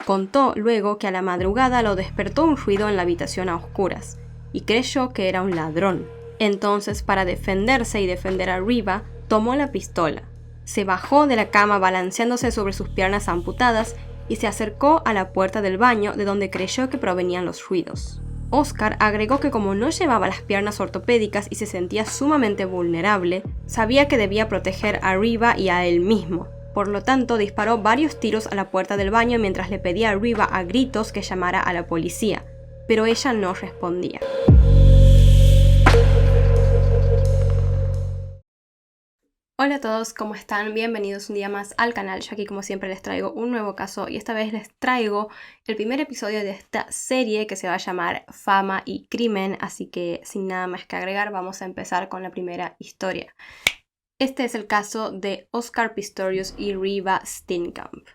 Contó luego que a la madrugada lo despertó un ruido en la habitación a oscuras, y creyó que era un ladrón. Entonces, para defenderse y defender a Reva, tomó la pistola. Se bajó de la cama balanceándose sobre sus piernas amputadas y se acercó a la puerta del baño de donde creyó que provenían los ruidos. Oscar agregó que como no llevaba las piernas ortopédicas y se sentía sumamente vulnerable, sabía que debía proteger a Reva y a él mismo. Por lo tanto, disparó varios tiros a la puerta del baño mientras le pedía a Reva a gritos que llamara a la policía, pero ella no respondía. Hola a todos, ¿cómo están? Bienvenidos un día más al canal. Yo aquí como siempre les traigo un nuevo caso y esta vez les traigo el primer episodio de esta serie que se va a llamar Fama y Crimen, así que sin nada más que agregar vamos a empezar con la primera historia. Este es el caso de Oscar Pistorius y Reva Steenkamp.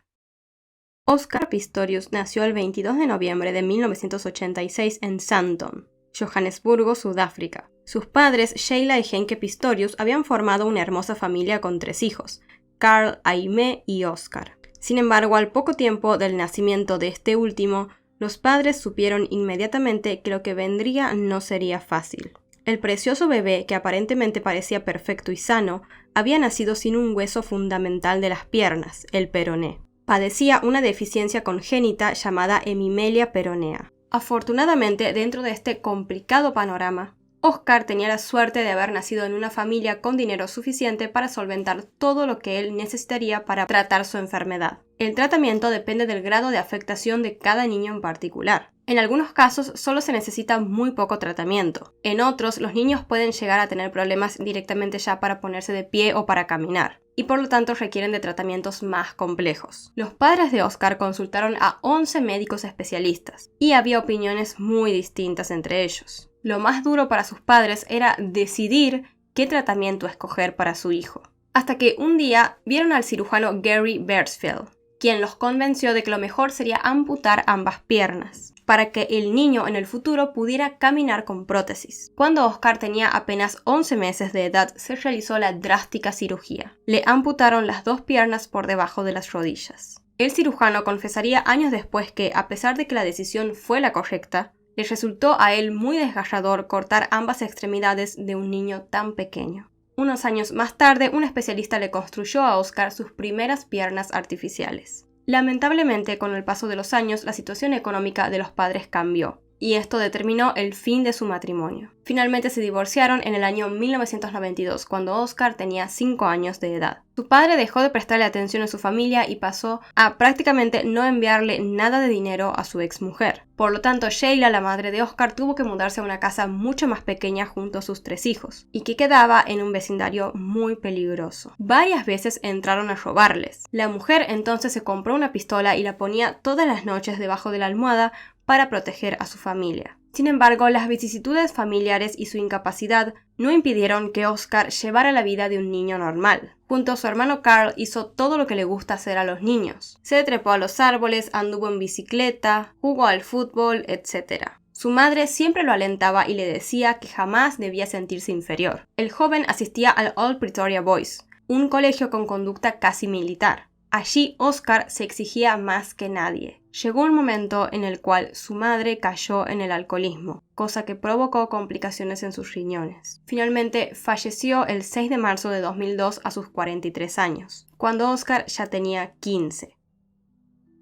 Oscar Pistorius nació el 22 de noviembre de 1986 en Sandton, Johannesburgo, Sudáfrica. Sus padres, Sheila y Henke Pistorius, habían formado una hermosa familia con 3 hijos, Carl, Aimee y Oscar. Sin embargo, al poco tiempo del nacimiento de este último, los padres supieron inmediatamente que lo que vendría no sería fácil. El precioso bebé, que aparentemente parecía perfecto y sano, había nacido sin un hueso fundamental de las piernas, el peroné. Padecía una deficiencia congénita llamada hemimelia peronea. Afortunadamente, dentro de este complicado panorama, Oscar tenía la suerte de haber nacido en una familia con dinero suficiente para solventar todo lo que él necesitaría para tratar su enfermedad. El tratamiento depende del grado de afectación de cada niño en particular. En algunos casos solo se necesita muy poco tratamiento. En otros, los niños pueden llegar a tener problemas directamente ya para ponerse de pie o para caminar, y por lo tanto requieren de tratamientos más complejos. Los padres de Oscar consultaron a 11 médicos especialistas, y había opiniones muy distintas entre ellos. Lo más duro para sus padres era decidir qué tratamiento escoger para su hijo. Hasta que un día vieron al cirujano Gary Beresfield, quien los convenció de que lo mejor sería amputar ambas piernas, para que el niño en el futuro pudiera caminar con prótesis. Cuando Oscar tenía apenas 11 meses de edad, se realizó la drástica cirugía. Le amputaron las 2 piernas por debajo de las rodillas. El cirujano confesaría años después que, a pesar de que la decisión fue la correcta, le resultó a él muy desgarrador cortar ambas extremidades de un niño tan pequeño. Unos años más tarde, un especialista le construyó a Oscar sus primeras piernas artificiales. Lamentablemente, con el paso de los años, la situación económica de los padres cambió, y esto determinó el fin de su matrimonio. Finalmente se divorciaron en el año 1992, cuando Oscar tenía 5 años de edad. Su padre dejó de prestarle atención a su familia y pasó a prácticamente no enviarle nada de dinero a su exmujer. Por lo tanto, Sheila, la madre de Oscar, tuvo que mudarse a una casa mucho más pequeña junto a sus 3 hijos, y que quedaba en un vecindario muy peligroso. Varias veces entraron a robarles. La mujer entonces se compró una pistola y la ponía todas las noches debajo de la almohada para proteger a su familia. Sin embargo, las vicisitudes familiares y su incapacidad no impidieron que Oscar llevara la vida de un niño normal. Junto a su hermano Carl hizo todo lo que le gusta hacer a los niños. Se trepó a los árboles, anduvo en bicicleta, jugó al fútbol, etc. Su madre siempre lo alentaba y le decía que jamás debía sentirse inferior. El joven asistía al Old Pretoria Boys, un colegio con conducta casi militar. Allí Oscar se exigía más que nadie. Llegó un momento en el cual su madre cayó en el alcoholismo, cosa que provocó complicaciones en sus riñones. Finalmente falleció el 6 de marzo de 2002 a sus 43 años, cuando Oscar ya tenía 15.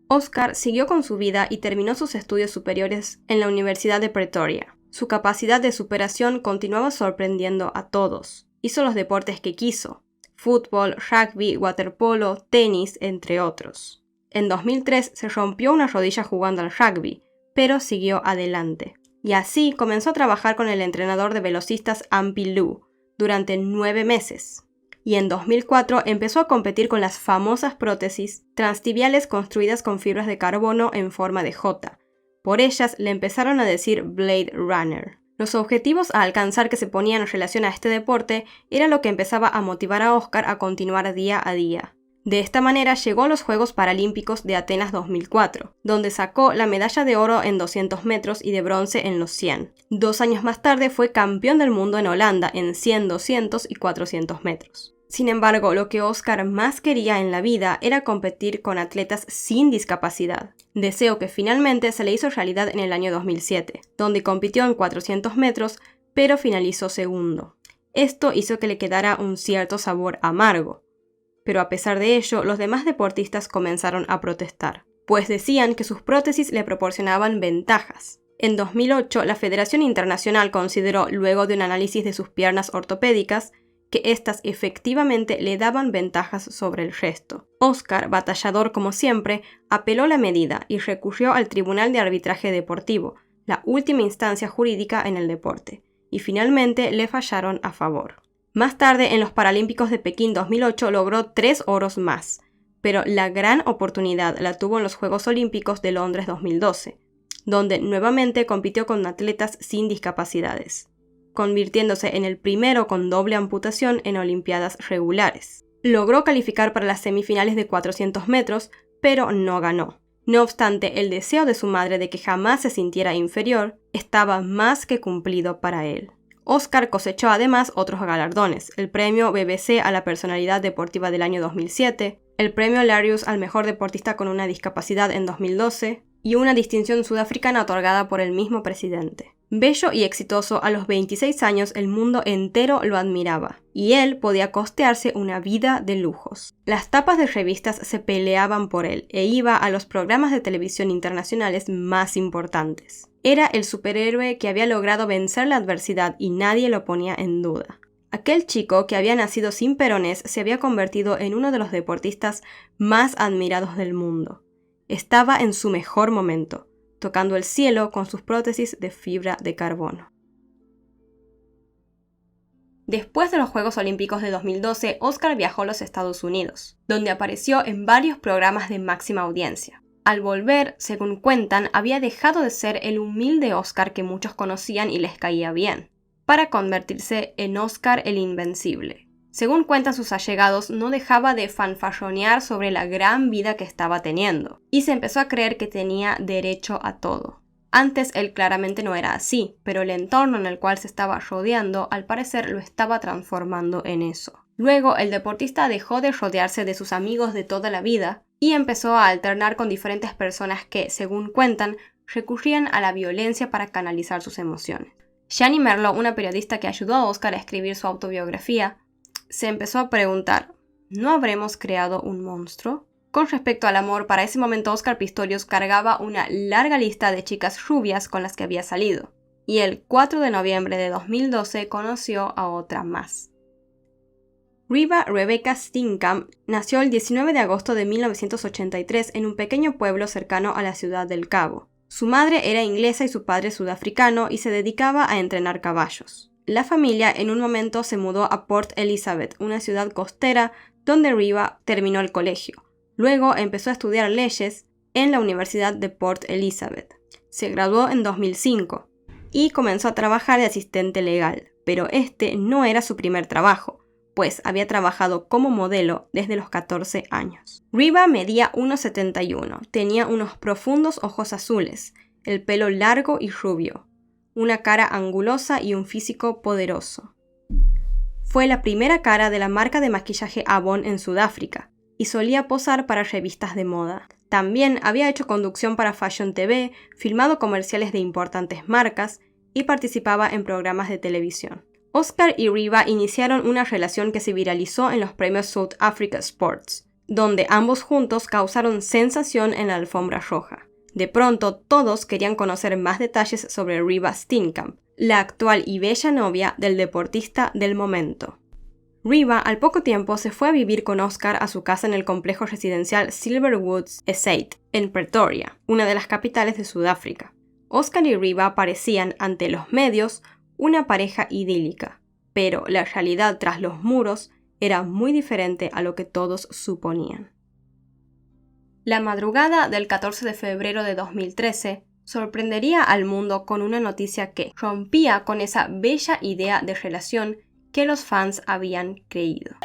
Oscar siguió con su vida y terminó sus estudios superiores en la Universidad de Pretoria. Su capacidad de superación continuaba sorprendiendo a todos. Hizo los deportes que quiso: fútbol, rugby, waterpolo, tenis, entre otros. En 2003 se rompió una rodilla jugando al rugby, pero siguió adelante. Y así comenzó a trabajar con el entrenador de velocistas Ampie Lew durante 9 meses. Y en 2004 empezó a competir con las famosas prótesis transtibiales construidas con fibras de carbono en forma de J. Por ellas le empezaron a decir Blade Runner. Los objetivos a alcanzar que se ponían en relación a este deporte era lo que empezaba a motivar a Oscar a continuar día a día. De esta manera llegó a los Juegos Paralímpicos de Atenas 2004, donde sacó la medalla de oro en 200 metros y de bronce en los 100. 2 años más tarde fue campeón del mundo en Holanda en 100, 200 y 400 metros. Sin embargo, lo que Oscar más quería en la vida era competir con atletas sin discapacidad, deseo que finalmente se le hizo realidad en el año 2007, donde compitió en 400 metros, pero finalizó segundo. Esto hizo que le quedara un cierto sabor amargo, pero a pesar de ello, los demás deportistas comenzaron a protestar, pues decían que sus prótesis le proporcionaban ventajas. En 2008, la Federación Internacional consideró, luego de un análisis de sus piernas ortopédicas, que éstas efectivamente le daban ventajas sobre el resto. Oscar, batallador como siempre, apeló la medida y recurrió al Tribunal de Arbitraje Deportivo, la última instancia jurídica en el deporte, y finalmente le fallaron a favor. Más tarde, en los Paralímpicos de Pekín 2008, logró 3 oros más, pero la gran oportunidad la tuvo en los Juegos Olímpicos de Londres 2012, donde nuevamente compitió con atletas sin discapacidades, convirtiéndose en el primero con doble amputación en Olimpiadas regulares. Logró calificar para las semifinales de 400 metros, pero no ganó. No obstante, el deseo de su madre de que jamás se sintiera inferior estaba más que cumplido para él. Oscar cosechó además otros galardones, el premio BBC a la personalidad deportiva del año 2007, el premio Larius al mejor deportista con una discapacidad en 2012 y una distinción sudafricana otorgada por el mismo presidente. Bello y exitoso, a los 26 años el mundo entero lo admiraba, y él podía costearse una vida de lujos. Las tapas de revistas se peleaban por él, e iba a los programas de televisión internacionales más importantes. Era el superhéroe que había logrado vencer la adversidad y nadie lo ponía en duda. Aquel chico que había nacido sin perones se había convertido en uno de los deportistas más admirados del mundo. Estaba en su mejor momento, tocando el cielo con sus prótesis de fibra de carbono. Después de los Juegos Olímpicos de 2012, Oscar viajó a los Estados Unidos, donde apareció en varios programas de máxima audiencia. Al volver, según cuentan, había dejado de ser el humilde Oscar que muchos conocían y les caía bien, para convertirse en Oscar el Invencible. Según cuentan sus allegados, no dejaba de fanfarronear sobre la gran vida que estaba teniendo, y se empezó a creer que tenía derecho a todo. Antes él claramente no era así, pero el entorno en el cual se estaba rodeando al parecer lo estaba transformando en eso. Luego el deportista dejó de rodearse de sus amigos de toda la vida y empezó a alternar con diferentes personas que, según cuentan, recurrían a la violencia para canalizar sus emociones. Shani Merlo, una periodista que ayudó a Oscar a escribir su autobiografía, se empezó a preguntar, ¿no habremos creado un monstruo? Con respecto al amor, para ese momento Oscar Pistorius cargaba una larga lista de chicas rubias con las que había salido, y el 4 de noviembre de 2012 conoció a otra más. Reva Rebecca Steenkamp nació el 19 de agosto de 1983 en un pequeño pueblo cercano a la ciudad del Cabo. Su madre era inglesa y su padre sudafricano y se dedicaba a entrenar caballos. La familia en un momento se mudó a Port Elizabeth, una ciudad costera donde Reva terminó el colegio. Luego empezó a estudiar leyes en la Universidad de Port Elizabeth. Se graduó en 2005 y comenzó a trabajar de asistente legal, pero este no era su primer trabajo, pues había trabajado como modelo desde los 14 años. Reva medía 1,71, tenía unos profundos ojos azules, el pelo largo y rubio, una cara angulosa y un físico poderoso. Fue la primera cara de la marca de maquillaje Avon en Sudáfrica y solía posar para revistas de moda. También había hecho conducción para Fashion TV, filmado comerciales de importantes marcas y participaba en programas de televisión. Oscar y Reva iniciaron una relación que se viralizó en los premios South Africa Sports, donde ambos juntos causaron sensación en la alfombra roja. De pronto, todos querían conocer más detalles sobre Reva Steenkamp, la actual y bella novia del deportista del momento. Reva al poco tiempo se fue a vivir con Oscar a su casa en el complejo residencial Silverwoods Estate, en Pretoria, una de las capitales de Sudáfrica. Oscar y Reva parecían, ante los medios, una pareja idílica, pero la realidad tras los muros era muy diferente a lo que todos suponían. La madrugada del 14 de febrero de 2013 sorprendería al mundo con una noticia que rompía con esa bella idea de relación que los fans habían creído.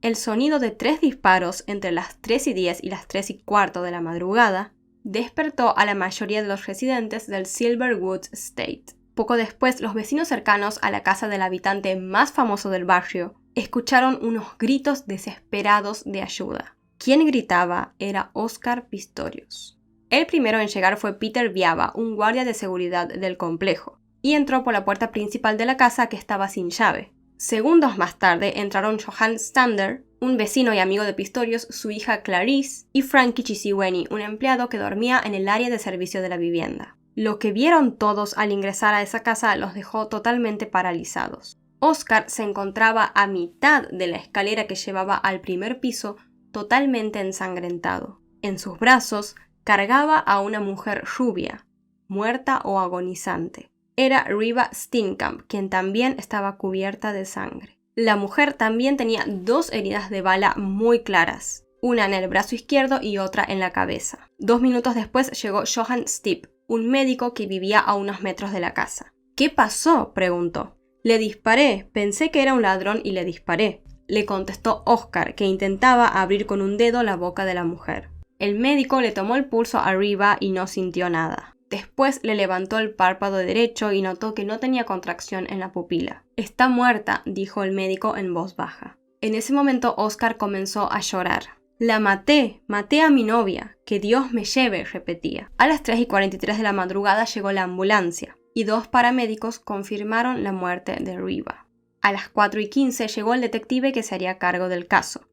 El sonido de 3 disparos entre las 3:10 y las 3:15 de la madrugada despertó a la mayoría de los residentes del Silverwoods Estate. Poco después, los vecinos cercanos a la casa del habitante más famoso del barrio escucharon unos gritos desesperados de ayuda. Quien gritaba era Óscar Pistorius. El primero en llegar fue Peter Viaba, un guardia de seguridad del complejo, y entró por la puerta principal de la casa que estaba sin llave. Segundos más tarde entraron Johan Stander, un vecino y amigo de Pistorius, su hija Clarice, y Frankie Chisiweni, un empleado que dormía en el área de servicio de la vivienda. Lo que vieron todos al ingresar a esa casa los dejó totalmente paralizados. Óscar se encontraba a mitad de la escalera que llevaba al primer piso, totalmente ensangrentado. En sus brazos cargaba a una mujer rubia, muerta o agonizante. Era Riva Steenkamp, quien también estaba cubierta de sangre. La mujer también tenía 2 heridas de bala muy claras, una en el brazo izquierdo y otra en la cabeza. 2 minutos después llegó Johan Stipp, un médico que vivía a unos metros de la casa. ¿Qué pasó?, preguntó. Le disparé, pensé que era un ladrón y le disparé, le contestó Óscar, que intentaba abrir con un dedo la boca de la mujer. El médico le tomó el pulso a Riva y no sintió nada. Después le levantó el párpado derecho y notó que no tenía contracción en la pupila. Está muerta, dijo el médico en voz baja. En ese momento Óscar comenzó a llorar. La maté a mi novia, que Dios me lleve, repetía. A las 3:43 de la madrugada llegó la ambulancia y 2 paramédicos confirmaron la muerte de Riva. A las 4:15 llegó el detective que se haría cargo del caso.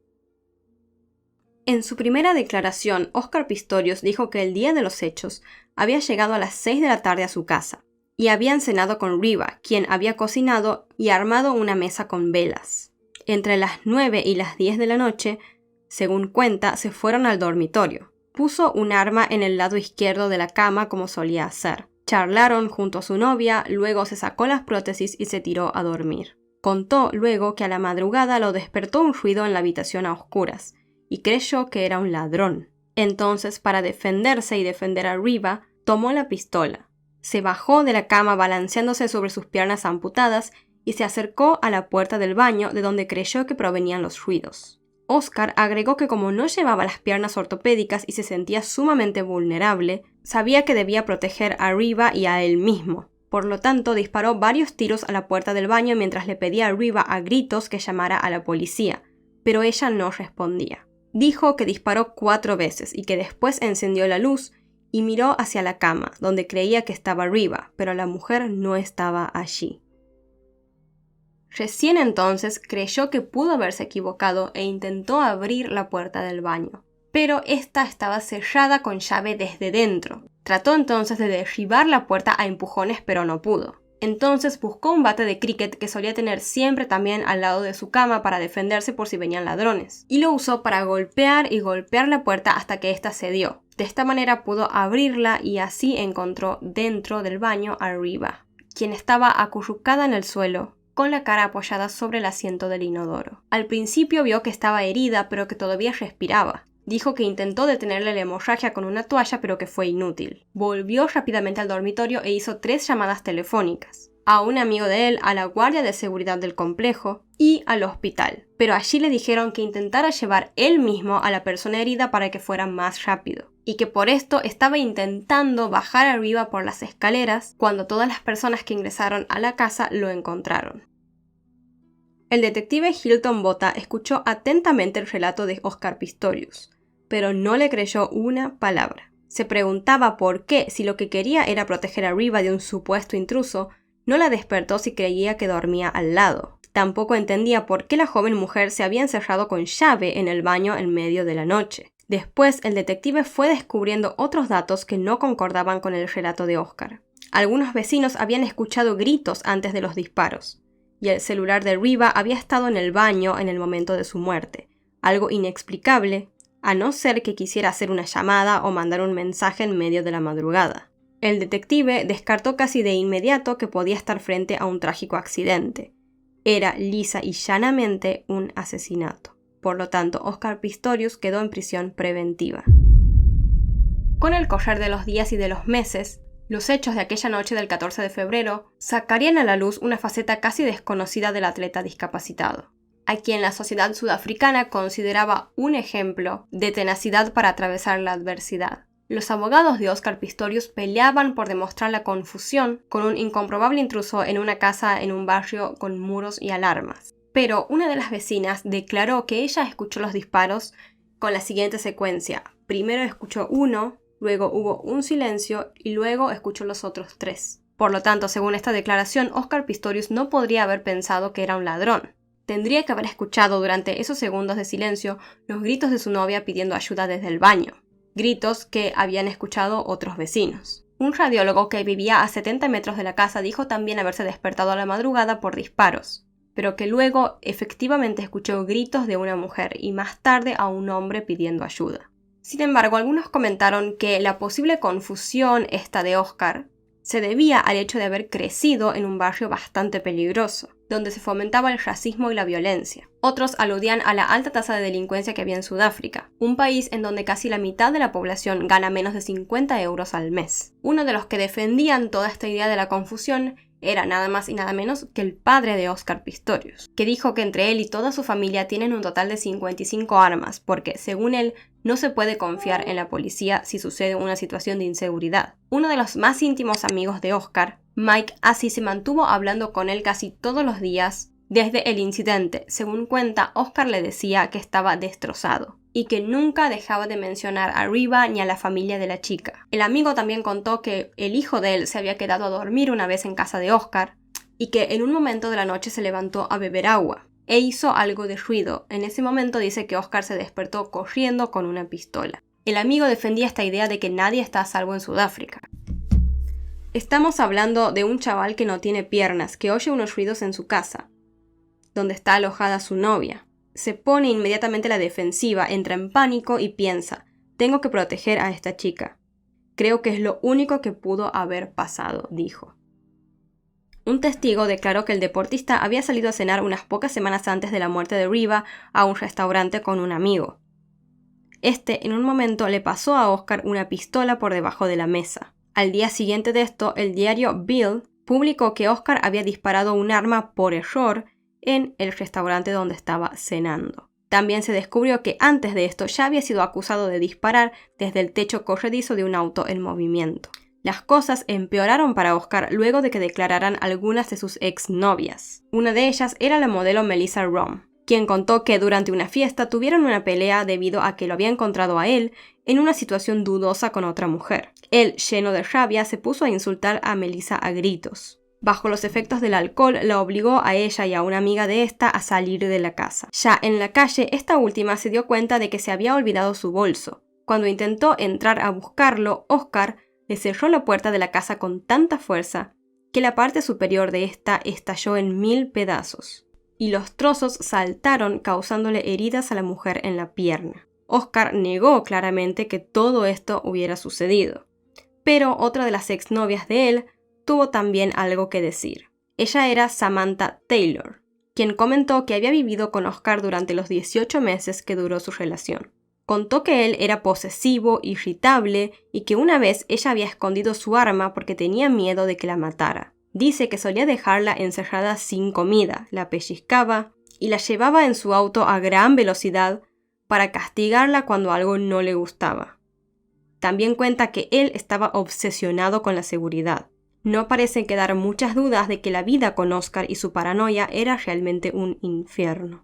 En su primera declaración, Óscar Pistorius dijo que el día de los hechos había llegado a las 6 de la tarde a su casa y habían cenado con Riva, quien había cocinado y armado una mesa con velas. Entre las 9 y las 10 de la noche, según cuenta, se fueron al dormitorio. Puso un arma en el lado izquierdo de la cama como solía hacer. Charlaron junto a su novia, luego se sacó las prótesis y se tiró a dormir. Contó luego que a la madrugada lo despertó un ruido en la habitación a oscuras y creyó que era un ladrón. Entonces, para defenderse y defender a Riva, tomó la pistola. Se bajó de la cama balanceándose sobre sus piernas amputadas y se acercó a la puerta del baño de donde creyó que provenían los ruidos. Óscar agregó que como no llevaba las piernas ortopédicas y se sentía sumamente vulnerable, sabía que debía proteger a Riva y a él mismo. Por lo tanto, disparó varios tiros a la puerta del baño mientras le pedía a Riva a gritos que llamara a la policía, pero ella no respondía. Dijo que disparó 4 veces y que después encendió la luz y miró hacia la cama, donde creía que estaba Riva, pero la mujer no estaba allí. Recién entonces creyó que pudo haberse equivocado e intentó abrir la puerta del baño, pero esta estaba cerrada con llave desde dentro. Trató entonces de derribar la puerta a empujones, pero no pudo. Entonces buscó un bate de cricket que solía tener siempre también al lado de su cama para defenderse por si venían ladrones, y lo usó para golpear y golpear la puerta hasta que ésta cedió. De esta manera pudo abrirla y así encontró dentro del baño a Riva, quien estaba acurrucada en el suelo, con la cara apoyada sobre el asiento del inodoro. Al principio vio que estaba herida, pero que todavía respiraba. Dijo que intentó detenerle la hemorragia con una toalla, pero que fue inútil. Volvió rápidamente al dormitorio e hizo 3 llamadas telefónicas. A un amigo de él, a la guardia de seguridad del complejo y al hospital. Pero allí le dijeron que intentara llevar él mismo a la persona herida para que fuera más rápido. Y que por esto estaba intentando bajar arriba por las escaleras cuando todas las personas que ingresaron a la casa lo encontraron. El detective Hilton Botha escuchó atentamente el relato de Óscar Pistorius, pero no le creyó una palabra. Se preguntaba por qué, si lo que quería era proteger a Riva de un supuesto intruso, no la despertó si creía que dormía al lado. Tampoco entendía por qué la joven mujer se había encerrado con llave en el baño en medio de la noche. Después, el detective fue descubriendo otros datos que no concordaban con el relato de Óscar. Algunos vecinos habían escuchado gritos antes de los disparos, y el celular de Riva había estado en el baño en el momento de su muerte, algo inexplicable, a no ser que quisiera hacer una llamada o mandar un mensaje en medio de la madrugada. El detective descartó casi de inmediato que podía estar frente a un trágico accidente. Era lisa y llanamente un asesinato. Por lo tanto, Óscar Pistorius quedó en prisión preventiva. Con el correr de los días y de los meses, los hechos de aquella noche del 14 de febrero sacarían a la luz una faceta casi desconocida del atleta discapacitado, a quien la sociedad sudafricana consideraba un ejemplo de tenacidad para atravesar la adversidad. Los abogados de Oscar Pistorius peleaban por demostrar la confusión con un incomprobable intruso en una casa en un barrio con muros y alarmas. Pero una de las vecinas declaró que ella escuchó los disparos con la siguiente secuencia. Primero escuchó uno, luego hubo un silencio y luego escuchó los otros 3. Por lo tanto, según esta declaración, Oscar Pistorius no podría haber pensado que era un ladrón. Tendría que haber escuchado durante esos segundos de silencio los gritos de su novia pidiendo ayuda desde el baño. Gritos que habían escuchado otros vecinos. Un radiólogo que vivía a 70 metros de la casa dijo también haberse despertado a la madrugada por disparos, pero que luego efectivamente escuchó gritos de una mujer y más tarde a un hombre pidiendo ayuda. Sin embargo, algunos comentaron que la posible confusión esta de Oscar se debía al hecho de haber crecido en un barrio bastante peligroso, donde se fomentaba el racismo y la violencia. Otros aludían a la alta tasa de delincuencia que había en Sudáfrica, un país en donde casi la mitad de la población gana menos de 50 euros al mes. Uno de los que defendían toda esta idea de la confusión era nada más y nada menos que el padre de Oscar Pistorius, que dijo que entre él y toda su familia tienen un total de 55 armas, porque, según él, no se puede confiar en la policía si sucede una situación de inseguridad. Uno de los más íntimos amigos de Oscar, Mike Assi, se mantuvo hablando con él casi todos los días desde el incidente. Según cuenta, Oscar le decía que estaba destrozado y que nunca dejaba de mencionar a Riva ni a la familia de la chica. El amigo también contó que el hijo de él se había quedado a dormir una vez en casa de Oscar y que en un momento de la noche se levantó a beber agua e hizo algo de ruido. En ese momento dice que Oscar se despertó corriendo con una pistola. El amigo defendía esta idea de que nadie está a salvo en Sudáfrica. Estamos hablando de un chaval que no tiene piernas, que oye unos ruidos en su casa, donde está alojada su novia. Se pone inmediatamente a la defensiva, entra en pánico y piensa, tengo que proteger a esta chica. Creo que es lo único que pudo haber pasado, dijo. Un testigo declaró que el deportista había salido a cenar unas pocas semanas antes de la muerte de Riva a un restaurante con un amigo. En un momento, le pasó a Oscar una pistola por debajo de la mesa. Al día siguiente de esto, el diario Bill publicó que Oscar había disparado un arma por error en el restaurante donde estaba cenando. También se descubrió que antes de esto ya había sido acusado de disparar desde el techo corredizo de un auto en movimiento. Las cosas empeoraron para Oscar luego de que declararan algunas de sus exnovias. Una de ellas era la modelo Melissa Rom, quien contó que durante una fiesta tuvieron una pelea debido a que lo había encontrado a él en una situación dudosa con otra mujer. Él, lleno de rabia, se puso a insultar a Melissa a gritos. Bajo los efectos del alcohol, la obligó a ella y a una amiga de esta a salir de la casa. Ya en la calle, esta última se dio cuenta de que se había olvidado su bolso. Cuando intentó entrar a buscarlo, Oscar le cerró la puerta de la casa con tanta fuerza que la parte superior de esta estalló en 1000 pedazos, y los trozos saltaron causándole heridas a la mujer en la pierna. Oscar negó claramente que todo esto hubiera sucedido, pero otra de las exnovias de él tuvo también algo que decir. Ella era Samantha Taylor, quien comentó que había vivido con Oscar durante los 18 meses que duró su relación. Contó que él era posesivo, irritable y que una vez ella había escondido su arma porque tenía miedo de que la matara. Dice que solía dejarla encerrada sin comida, la pellizcaba y la llevaba en su auto a gran velocidad para castigarla cuando algo no le gustaba. También cuenta que él estaba obsesionado con la seguridad. No parecen quedar muchas dudas de que la vida con Oscar y su paranoia era realmente un infierno.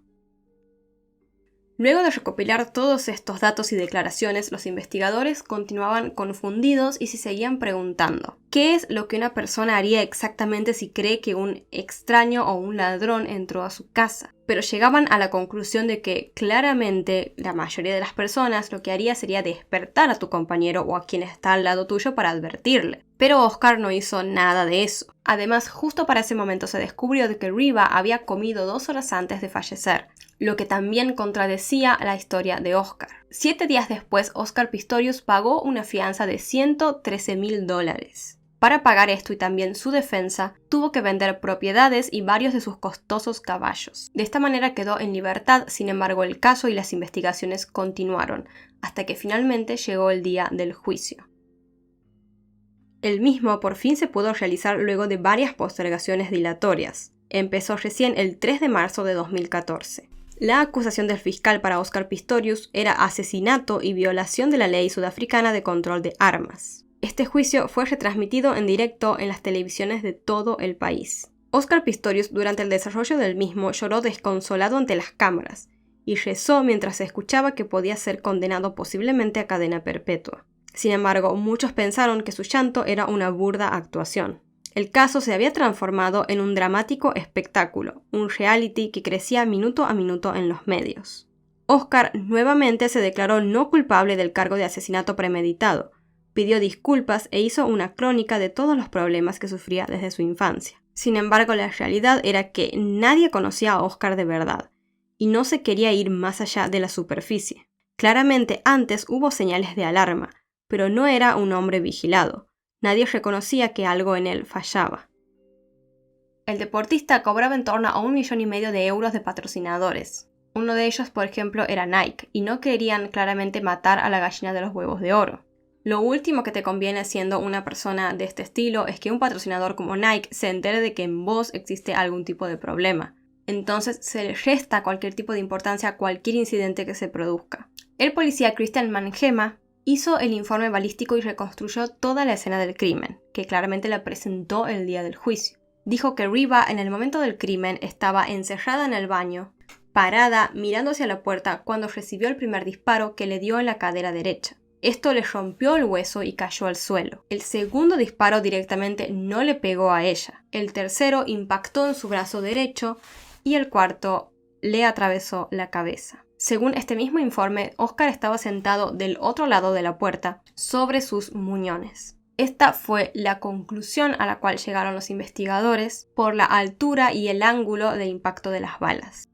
Luego de recopilar todos estos datos y declaraciones, los investigadores continuaban confundidos y se seguían preguntando, ¿qué es lo que una persona haría exactamente si cree que un extraño o un ladrón entró a su casa? Pero llegaban a la conclusión de que claramente la mayoría de las personas lo que haría sería despertar a tu compañero o a quien está al lado tuyo para advertirle. Pero Oscar no hizo nada de eso. Además, justo para ese momento se descubrió de que Riva había comido 2 horas antes de fallecer, lo que también contradecía la historia de Oscar. 7 días después, Oscar Pistorius pagó una fianza de $113,000. Para pagar esto y también su defensa, tuvo que vender propiedades y varios de sus costosos caballos. De esta manera quedó en libertad, sin embargo el caso y las investigaciones continuaron, hasta que finalmente llegó el día del juicio. El mismo por fin se pudo realizar luego de varias postergaciones dilatorias. Empezó recién el 3 de marzo de 2014. La acusación del fiscal para Oscar Pistorius era asesinato y violación de la ley sudafricana de control de armas. Este juicio fue retransmitido en directo en las televisiones de todo el país. Oscar Pistorius, durante el desarrollo del mismo, lloró desconsolado ante las cámaras y rezó mientras se escuchaba que podía ser condenado posiblemente a cadena perpetua. Sin embargo, muchos pensaron que su llanto era una burda actuación. El caso se había transformado en un dramático espectáculo, un reality que crecía minuto a minuto en los medios. Oscar nuevamente se declaró no culpable del cargo de asesinato premeditado, pidió disculpas e hizo una crónica de todos los problemas que sufría desde su infancia. Sin embargo, la realidad era que nadie conocía a Oscar de verdad, y no se quería ir más allá de la superficie. Claramente antes hubo señales de alarma, pero no era un hombre vigilado. Nadie reconocía que algo en él fallaba. El deportista cobraba en torno a 1,5 millones de euros de patrocinadores. Uno de ellos, por ejemplo, era Nike, y no querían claramente matar a la gallina de los huevos de oro. Lo último que te conviene siendo una persona de este estilo es que un patrocinador como Nike se entere de que en vos existe algún tipo de problema. Entonces se le resta cualquier tipo de importancia a cualquier incidente que se produzca. El policía Christian Mangema hizo el informe balístico y reconstruyó toda la escena del crimen, que claramente la presentó el día del juicio. Dijo que Riva en el momento del crimen estaba encerrada en el baño, parada, mirando hacia la puerta cuando recibió el primer disparo que le dio en la cadera derecha. Esto le rompió el hueso y cayó al suelo. El segundo disparo directamente no le pegó a ella. El tercero impactó en su brazo derecho y el cuarto le atravesó la cabeza. Según este mismo informe, Oscar estaba sentado del otro lado de la puerta, sobre sus muñones. Esta fue la conclusión a la cual llegaron los investigadores por la altura y el ángulo del impacto de las balas.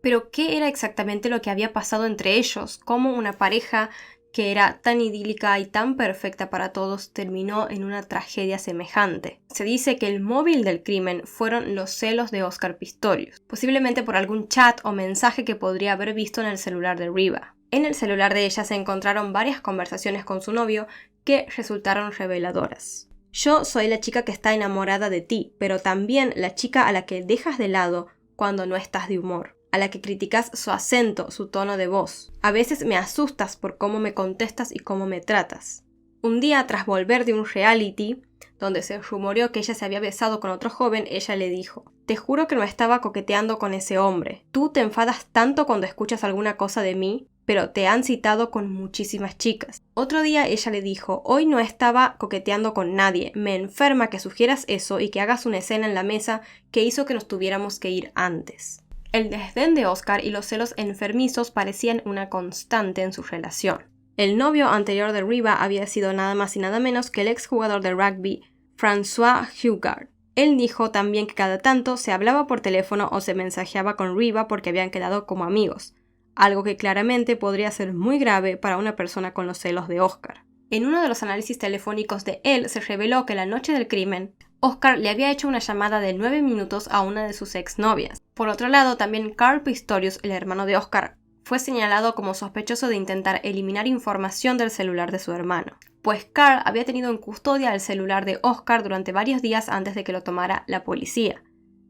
Pero, ¿qué era exactamente lo que había pasado entre ellos? ¿Cómo una pareja que era tan idílica y tan perfecta para todos terminó en una tragedia semejante? Se dice que el móvil del crimen fueron los celos de Oscar Pistorius, posiblemente por algún chat o mensaje que podría haber visto en el celular de Riva. En el celular de ella se encontraron varias conversaciones con su novio que resultaron reveladoras. Yo soy la chica que está enamorada de ti, pero también la chica a la que dejas de lado cuando no estás de humor, a la que criticas su acento, su tono de voz. A veces me asustas por cómo me contestas y cómo me tratas. Un día, tras volver de un reality, donde se rumoreó que ella se había besado con otro joven, ella le dijo: «Te juro que no estaba coqueteando con ese hombre. Tú te enfadas tanto cuando escuchas alguna cosa de mí, pero te han citado con muchísimas chicas». Otro día ella le dijo: «Hoy no estaba coqueteando con nadie. Me enferma que sugieras eso y que hagas una escena en la mesa que hizo que nos tuviéramos que ir antes». El desdén de Oscar y los celos enfermizos parecían una constante en su relación. El novio anterior de Riva había sido nada más y nada menos que el exjugador de rugby François Hugard. Él dijo también que cada tanto se hablaba por teléfono o se mensajeaba con Riva porque habían quedado como amigos, algo que claramente podría ser muy grave para una persona con los celos de Oscar. En uno de los análisis telefónicos de él se reveló que la noche del crimen, Oscar le había hecho una llamada de 9 minutos a una de sus exnovias. Por otro lado, también Carl Pistorius, el hermano de Oscar, fue señalado como sospechoso de intentar eliminar información del celular de su hermano, pues Carl había tenido en custodia el celular de Oscar durante varios días antes de que lo tomara la policía,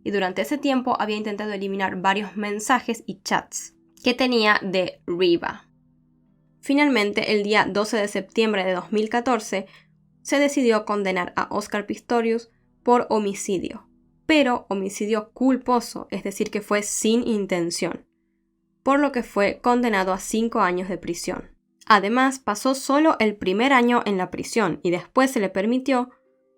y durante ese tiempo había intentado eliminar varios mensajes y chats que tenía de Riva. Finalmente, el día 12 de septiembre de 2014, se decidió condenar a Oscar Pistorius por homicidio, pero homicidio culposo, es decir, que fue sin intención, por lo que fue condenado a 5 años de prisión. Además, pasó solo el primer año en la prisión y después se le permitió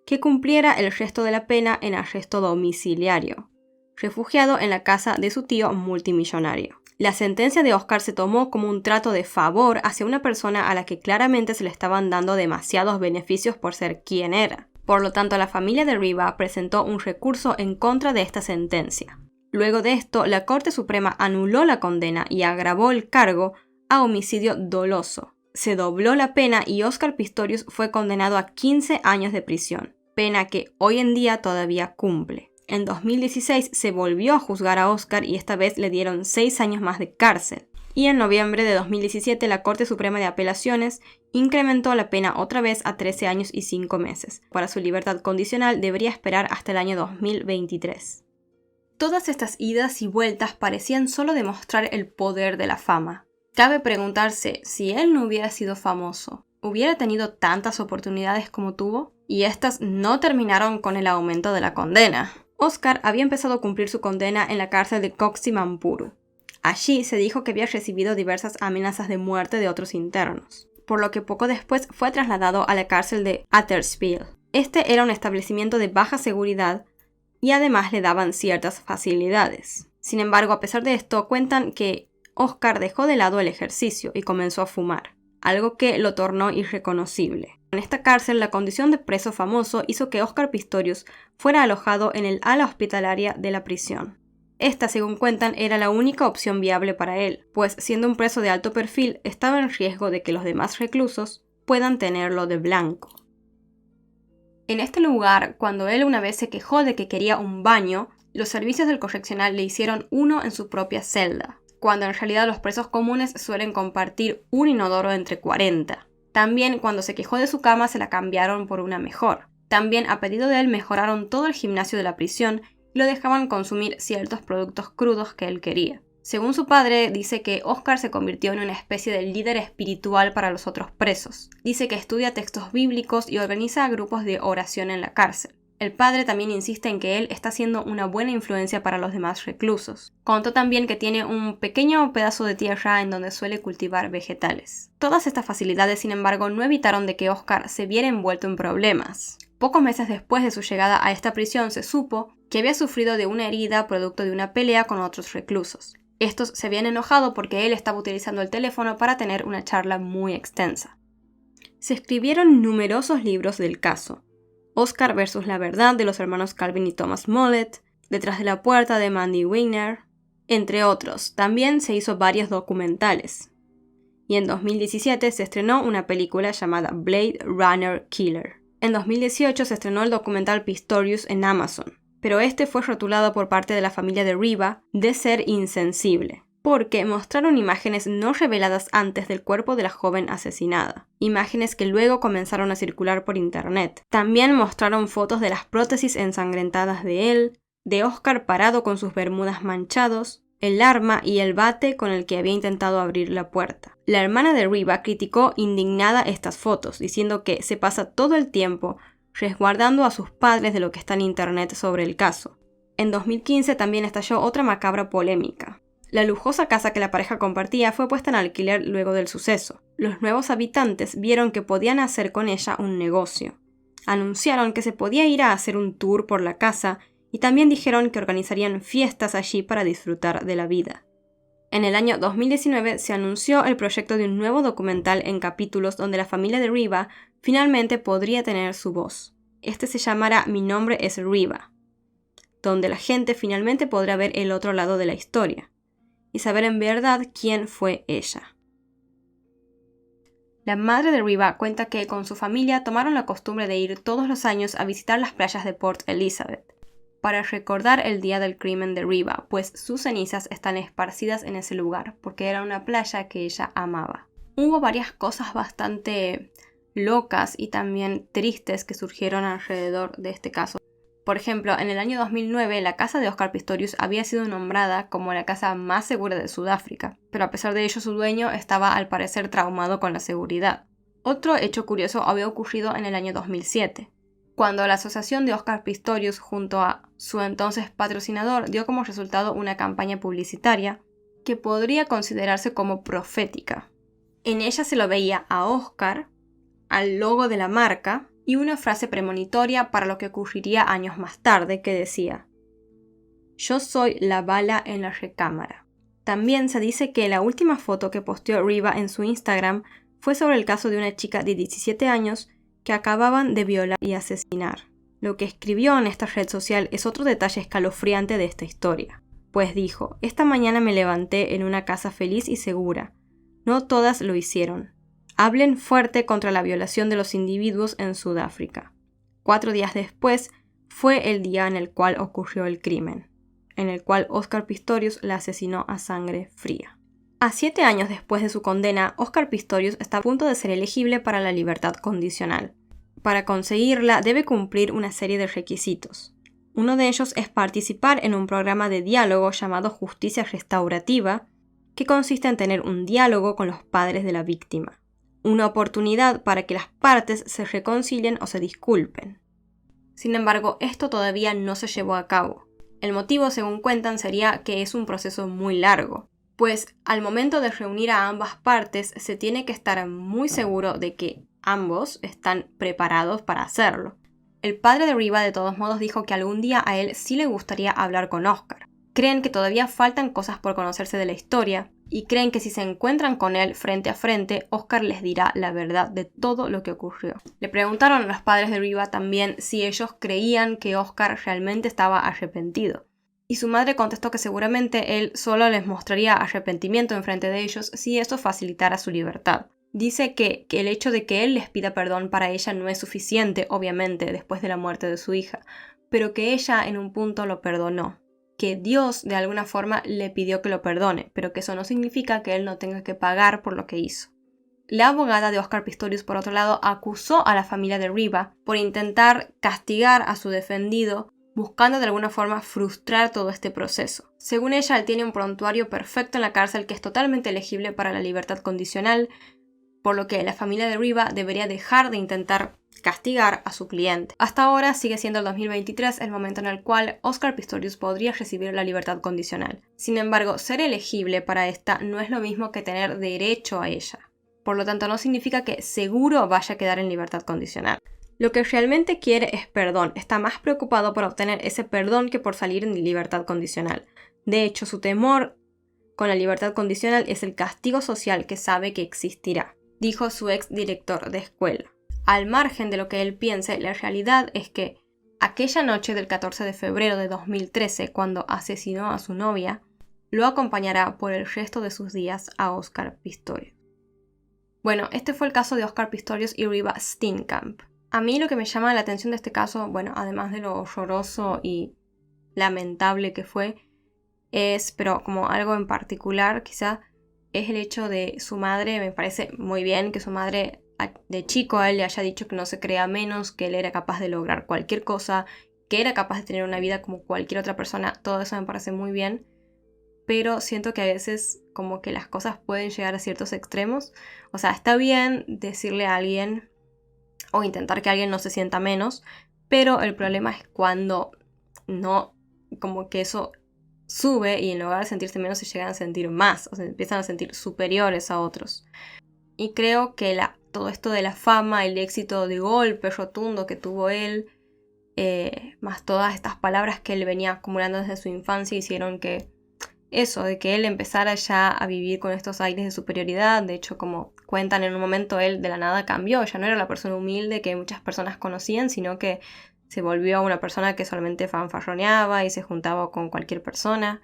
que cumpliera el resto de la pena en arresto domiciliario, refugiado en la casa de su tío multimillonario. La sentencia de Oscar se tomó como un trato de favor hacia una persona a la que claramente se le estaban dando demasiados beneficios por ser quien era. Por lo tanto, la familia de Riva presentó un recurso en contra de esta sentencia. Luego de esto, la Corte Suprema anuló la condena y agravó el cargo a homicidio doloso. Se dobló la pena y Oscar Pistorius fue condenado a 15 años de prisión, pena que hoy en día todavía cumple. En 2016 se volvió a juzgar a Oscar y esta vez le dieron 6 años más de cárcel. Y en noviembre de 2017 la Corte Suprema de Apelaciones incrementó la pena otra vez a 13 años y 5 meses. Para su libertad condicional debería esperar hasta el año 2023. Todas estas idas y vueltas parecían solo demostrar el poder de la fama. Cabe preguntarse si él no hubiera sido famoso, ¿hubiera tenido tantas oportunidades como tuvo? Y estas no terminaron con el aumento de la condena. Oscar había empezado a cumplir su condena en la cárcel de Coximamporu. Allí se dijo que había recibido diversas amenazas de muerte de otros internos, por lo que poco después fue trasladado a la cárcel de Attersville. Este era un establecimiento de baja seguridad y además le daban ciertas facilidades. Sin embargo, a pesar de esto, cuentan que Oscar dejó de lado el ejercicio y comenzó a fumar, algo que lo tornó irreconocible. En esta cárcel, la condición de preso famoso hizo que Oscar Pistorius fuera alojado en el ala hospitalaria de la prisión. Esta, según cuentan, era la única opción viable para él, pues siendo un preso de alto perfil, estaba en riesgo de que los demás reclusos puedan tenerlo de blanco. En este lugar, cuando él una vez se quejó de que quería un baño, los servicios del correccional le hicieron uno en su propia celda, cuando en realidad los presos comunes suelen compartir un inodoro entre 40. También cuando se quejó de su cama se la cambiaron por una mejor. También a pedido de él mejoraron todo el gimnasio de la prisión y lo dejaban consumir ciertos productos crudos que él quería. Según su padre, dice que Oscar se convirtió en una especie de líder espiritual para los otros presos. Dice que estudia textos bíblicos y organiza grupos de oración en la cárcel. El padre también insiste en que él está siendo una buena influencia para los demás reclusos. Contó también que tiene un pequeño pedazo de tierra en donde suele cultivar vegetales. Todas estas facilidades, sin embargo, no evitaron de que Oscar se viera envuelto en problemas. Pocos meses después de su llegada a esta prisión se supo que había sufrido de una herida producto de una pelea con otros reclusos. Estos se habían enojado porque él estaba utilizando el teléfono para tener una charla muy extensa. Se escribieron numerosos libros del caso. Oscar versus la verdad de los hermanos Calvin y Thomas Mollett, Detrás de la puerta de Mandy Wigner, entre otros. También se hizo varios documentales. Y en 2017 se estrenó una película llamada Blade Runner Killer. En 2018 se estrenó el documental Pistorius en Amazon, pero este fue rotulado por parte de la familia de Riva de ser insensible, porque mostraron imágenes no reveladas antes del cuerpo de la joven asesinada, imágenes que luego comenzaron a circular por internet. También mostraron fotos de las prótesis ensangrentadas de él, de Oscar parado con sus bermudas manchados, el arma y el bate con el que había intentado abrir la puerta. La hermana de Riva criticó indignada estas fotos, diciendo que se pasa todo el tiempo resguardando a sus padres de lo que está en internet sobre el caso. En 2015 también estalló otra macabra polémica. La lujosa casa que la pareja compartía fue puesta en alquiler luego del suceso. Los nuevos habitantes vieron que podían hacer con ella un negocio. Anunciaron que se podía ir a hacer un tour por la casa y también dijeron que organizarían fiestas allí para disfrutar de la vida. En el año 2019 se anunció el proyecto de un nuevo documental en capítulos donde la familia de Riva finalmente podría tener su voz. Este se llamará Mi nombre es Riva, donde la gente finalmente podrá ver el otro lado de la historia y saber en verdad quién fue ella. La madre de Riva cuenta que con su familia tomaron la costumbre de ir todos los años a visitar las playas de Port Elizabeth para recordar el día del crimen de Riva, pues sus cenizas están esparcidas en ese lugar, porque era una playa que ella amaba. Hubo varias cosas bastante locas y también tristes que surgieron alrededor de este caso. Por ejemplo, en el año 2009, la casa de Oscar Pistorius había sido nombrada como la casa más segura de Sudáfrica, pero a pesar de ello su dueño estaba al parecer traumado con la seguridad. Otro hecho curioso había ocurrido en el año 2007. Cuando la asociación de Oscar Pistorius junto a su entonces patrocinador dio como resultado una campaña publicitaria que podría considerarse como profética. En ella se lo veía a Oscar, al logo de la marca y una frase premonitoria para lo que ocurriría años más tarde que decía: "Yo soy la bala en la recámara". También se dice que la última foto que posteó Riva en su Instagram fue sobre el caso de una chica de 17 años que acababan de violar y asesinar. Lo que escribió en esta red social es otro detalle escalofriante de esta historia, pues dijo: "Esta mañana me levanté en una casa feliz y segura. No todas lo hicieron. Hablen fuerte contra la violación de los individuos en Sudáfrica". 4 días después fue el día en el cual ocurrió el crimen, en el cual Oscar Pistorius la asesinó a sangre fría. A 7 años después de su condena, Oscar Pistorius está a punto de ser elegible para la libertad condicional. Para conseguirla debe cumplir una serie de requisitos. Uno de ellos es participar en un programa de diálogo llamado Justicia Restaurativa, que consiste en tener un diálogo con los padres de la víctima, una oportunidad para que las partes se reconcilien o se disculpen. Sin embargo, esto todavía no se llevó a cabo. El motivo, según cuentan, sería que es un proceso muy largo, pues al momento de reunir a ambas partes se tiene que estar muy seguro de que ambos están preparados para hacerlo. El padre de Riva de todos modos dijo que algún día a él sí le gustaría hablar con Oscar. Creen que todavía faltan cosas por conocerse de la historia y creen que si se encuentran con él frente a frente, Oscar les dirá la verdad de todo lo que ocurrió. Le preguntaron a los padres de Riva también si ellos creían que Oscar realmente estaba arrepentido. Y su madre contestó que seguramente él solo les mostraría arrepentimiento enfrente de ellos si eso facilitara su libertad. Dice que el hecho de que él les pida perdón para ella no es suficiente, obviamente, después de la muerte de su hija, pero que ella en un punto lo perdonó. Que Dios de alguna forma le pidió que lo perdone, pero que eso no significa que él no tenga que pagar por lo que hizo. La abogada de Oscar Pistorius, por otro lado, acusó a la familia de Riva por intentar castigar a su defendido, buscando de alguna forma frustrar todo este proceso. Según ella, él tiene un prontuario perfecto en la cárcel que es totalmente elegible para la libertad condicional, por lo que la familia de Riva debería dejar de intentar castigar a su cliente. Hasta ahora sigue siendo el 2023 el momento en el cual Oscar Pistorius podría recibir la libertad condicional. Sin embargo, ser elegible para esta no es lo mismo que tener derecho a ella. Por lo tanto, no significa que seguro vaya a quedar en libertad condicional. Lo que realmente quiere es perdón. Está más preocupado por obtener ese perdón que por salir en libertad condicional. De hecho, su temor con la libertad condicional es el castigo social que sabe que existirá, dijo su ex director de escuela. Al margen de lo que él piense, la realidad es que aquella noche del 14 de febrero de 2013, cuando asesinó a su novia, lo acompañará por el resto de sus días a Oscar Pistorius. Bueno, este fue el caso de Oscar Pistorius y Riva Steenkamp. A mí lo que me llama la atención de este caso, bueno, además de lo horroroso y lamentable que fue, pero como algo en particular quizá, es el hecho de su madre. Me parece muy bien que su madre de chico a él le haya dicho que no se crea menos, que él era capaz de lograr cualquier cosa, que era capaz de tener una vida como cualquier otra persona. Todo eso me parece muy bien, pero siento que a veces como que las cosas pueden llegar a ciertos extremos. O sea, está bien decirle a alguien o intentar que alguien no se sienta menos, pero el problema es cuando no, como que eso sube y en lugar de sentirse menos se llegan a sentir más, o se empiezan a sentir superiores a otros. Y creo que todo esto de la fama, el éxito de golpe rotundo que tuvo él, más todas estas palabras que él venía acumulando desde su infancia, hicieron que eso, de que él empezara ya a vivir con estos aires de superioridad. De hecho, como cuentan, en un momento él de la nada cambió, ya no era la persona humilde que muchas personas conocían, sino que se volvió una persona que solamente fanfarroneaba y se juntaba con cualquier persona.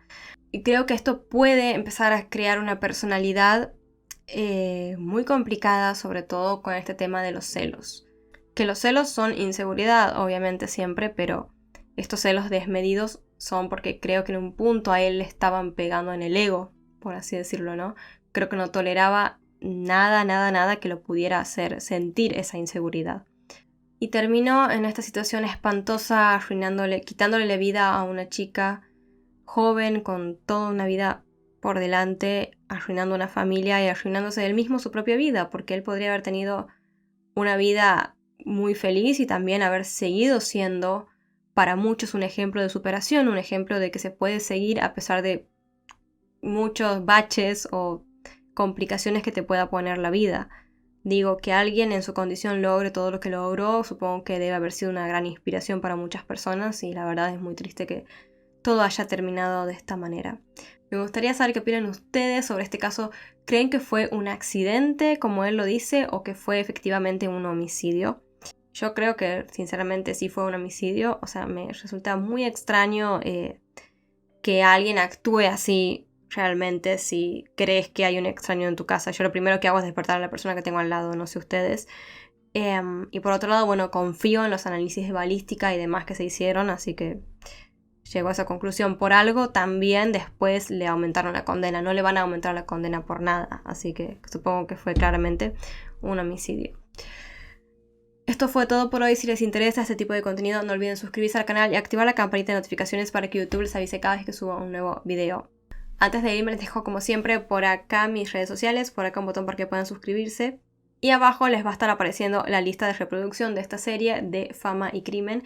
Y creo que esto puede empezar a crear una personalidad muy complicada, sobre todo con este tema de los celos. Que los celos son inseguridad, obviamente siempre, pero estos celos desmedidos son porque creo que en un punto a él le estaban pegando en el ego, por así decirlo, ¿no? Creo que no toleraba nada que lo pudiera hacer sentir esa inseguridad. Y terminó en esta situación espantosa, quitándole la vida a una chica joven con toda una vida por delante, arruinando una familia y arruinándose él mismo su propia vida, porque él podría haber tenido una vida muy feliz y también haber seguido siendo para muchos un ejemplo de superación, un ejemplo de que se puede seguir a pesar de muchos baches o complicaciones que te pueda poner la vida. Digo, que alguien en su condición logre todo lo que logró, supongo que debe haber sido una gran inspiración para muchas personas, y la verdad es muy triste que todo haya terminado de esta manera. Me gustaría saber qué opinan ustedes sobre este caso. ¿Creen que fue un accidente, como él lo dice, o que fue efectivamente un homicidio? Yo creo que sinceramente sí fue un homicidio. O sea, me resulta muy extraño que alguien actúe así realmente si crees que hay un extraño en tu casa. Yo lo primero que hago es despertar a la persona que tengo al lado, no sé ustedes. Y por otro lado, bueno, confío en los análisis de balística y demás que se hicieron, así que llegó a esa conclusión por algo. También después le aumentaron la condena, no le van a aumentar la condena por nada, así que supongo que fue claramente un homicidio. Esto fue todo por hoy. Si les interesa este tipo de contenido, no olviden suscribirse al canal y activar la campanita de notificaciones para que YouTube les avise cada vez que suba un nuevo video. Antes de irme les dejo como siempre por acá mis redes sociales, por acá un botón para que puedan suscribirse. Y abajo les va a estar apareciendo la lista de reproducción de esta serie de Fama y Crimen.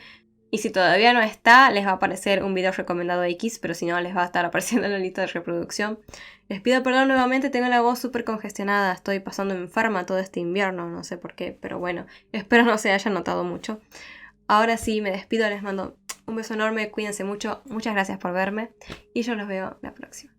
Y si todavía no está, les va a aparecer un video recomendado X, pero si no, les va a estar apareciendo en la lista de reproducción. Les pido perdón nuevamente, tengo la voz súper congestionada, estoy pasando enferma todo este invierno, no sé por qué, pero bueno, espero no se haya notado mucho. Ahora sí, me despido, les mando un beso enorme, cuídense mucho, muchas gracias por verme y yo los veo la próxima.